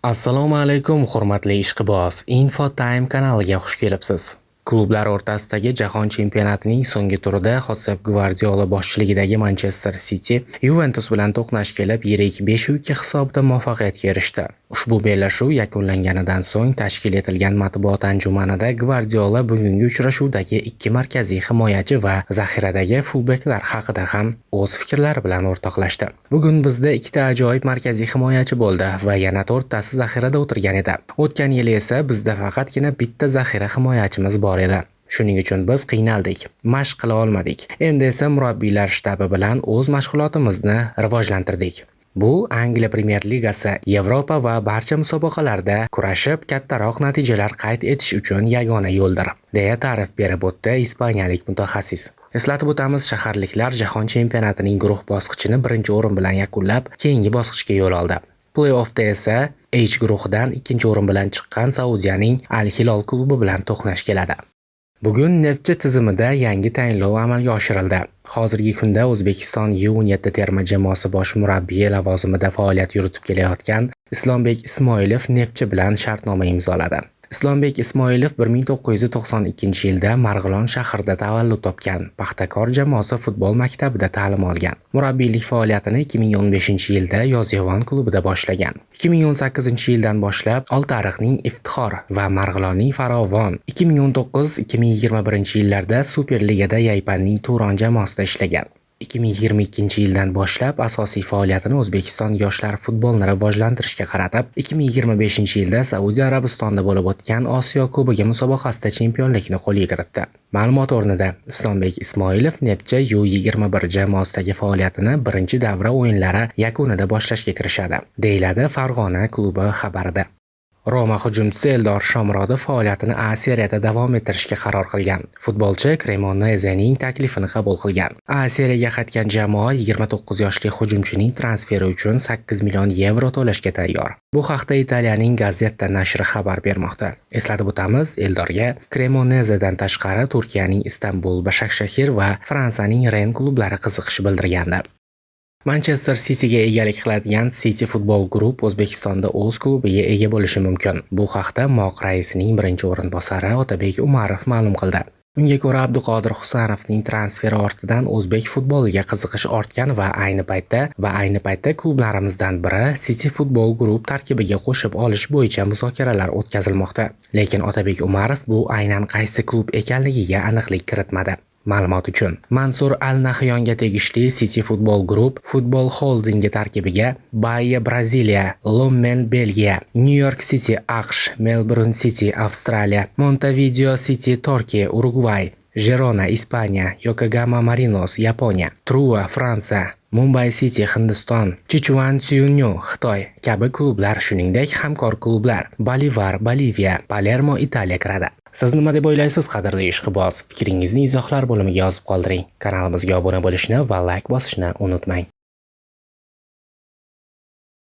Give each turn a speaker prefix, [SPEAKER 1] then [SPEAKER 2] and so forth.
[SPEAKER 1] Assalomu alaykum, hurmatli ishqiboz. Infotime kanaliga xush kelibsiz. Klublar o'rtasidagi jahon chempionatining so'nggi turida Josep Gvardiola boshchiligidagi Manchester City Juventus bilan to'qnash kelib, yirik 5-2 hisobda muvaffaqiyatga erishdi. Ushbu bellashuv yakunlanganidan so'ng tashkil etilgan matbuot anjumanida Gvardiola bugungi uchrashuvdagi ikki markaziy himoyachi va zaxiradagi fullbeklar haqida ham o'z fikrlari bilan o'rtoqlashdi. Bugun bizda ikkita ajoyib markaziy himoyachi bo'ldi va yana to'rttasi zaxirada o'tirgan edi. O'tgan yili esa bizda faqatgina bitta zaxira himoyachimiz bor edi. Shuning uchun biz qiynaldik, mashq qila olmadik. Endi esa murabbiylar shtabi bilan o'z mashg'ulotimizni rivojlantirdik. Bu Angliya Premyer Ligasi, Yevropa va barcha musobaqalarda kurashib kattaroq natijalar qayd etish uchun yagona yo'ldir, deya ta'rif berib o'tdi ispaniyalik mutaxassis. Eslatib o'tamiz, shaharliklar jahon chempionatining guruh bosqichini birinchi o'rin bilan yakunlab, keyingi bosqichga yo'l oldi. Play-offda esa H guruhidan ikkinchi o'rin bilan chiqqan Saudiyaning Al Hilol klubi bilan to'qnash keladi. Bugun Neftchi tizimida yangi tayinlov amalga oshirildi. Hozirgi kunda O'zbekiston U17 terma jamoasi bosh murabbiyi lavozimida faoliyat yuritib kelayotgan Islombek Ismoilov Neftchi bilan shartnoma imzoladi. Islombek Ismoilov 1992-yilda Marg'ilon shahrida tavallud topgan. Paxtakor jamoasi futbol maktabida ta'lim olgan. Murabbiylik faoliyatini 2015-yilda Yozyovon klubida boshlagan. 2018-yildan boshlab Oltiariqning Iftixor va Marg'ilonning Farovon, 2019-2021-yillarda Superligada Yaypanning Turon jamoasida ishlagan. 2022-yildan boshlab asosiy faoliyatini O'zbekiston yoshlar futbolini rivojlantirishga qaratib, 2025-yilda Saudiya Arabistonida bo'lib o'tgan Osiyo Kubogi musobaqasida chempionlikni qo'lga kiritdi. Ma'lumot o'rnida, Islombek Ismoilov Neftchi U21 jamoasidagi faoliyatini birinchi davra o'yinlari yakunida boshlashga kirishadi, deyiladi Farg'ona klubi xabarida. Roma hujumchisi Eldor Shomurodov faoliyatini A seriyada davom ettirishga qaror qilgan. Futbolchi Cremonesening taklifini qabul qilgan. A seriyaga qaytgan jamoa 29 yoshli hujumchining transferi uchun 8 million yevro to'lashga tayyor. Bu haqda Italiyaning Gazzetta nashri xabar bermoqda. Eslatib o'tamiz, Eldorga Cremonesedan tashqari Turkiyaning Istanbul, Başakşehir va Fransiyaning Rennes klublari qiziqish bildirgandi. Manchester Cityga egalik qiladigan City Football Group O'zbekistonda o'z klubiga ega bo'lishi mumkin. Bu haqda MOQ raisining birinchi o'rinbosari Otabek Umarov ma'lum qildi. Unga ko'ra, Abduqodir Husanovning transferi ortidan o'zbek futboliga qiziqish ortgan va ayni paytda klublarimizdan biri City Football Group tarkibiga qo'shib olish bo'yicha muzokaralar o'tkazilmoqda. Lekin Otabek Umarov bu aynan qaysi klub ekanligiga aniqlik kiritmadi. Ma'lumot uchun, Mansur Al-Nahyonga tegishli City Football Group futbol holdingi tarkibiga Bahia Braziliya, Lommel Belgiya, New York City AQSh, Melbourne City Avstraliya, Montevideo City Turkiya Urugvay, Girona Ispaniya, Yokohama Marinos Yaponiya, Trua Fransiya, Mumbai City Hindiston, Sichuan Tsuyu Xitoy kabi klublar, shuningdek hamkor klublar Bolivar Boliviya, Palermo Italiya kiradi. Siz nima deb o'ylaysiz, qadrli ishqiboz? Fikringizni izohlar bo'limiga yozib qoldiring. Kanalimizga obuna bo'lishni va like bosishni unutmang.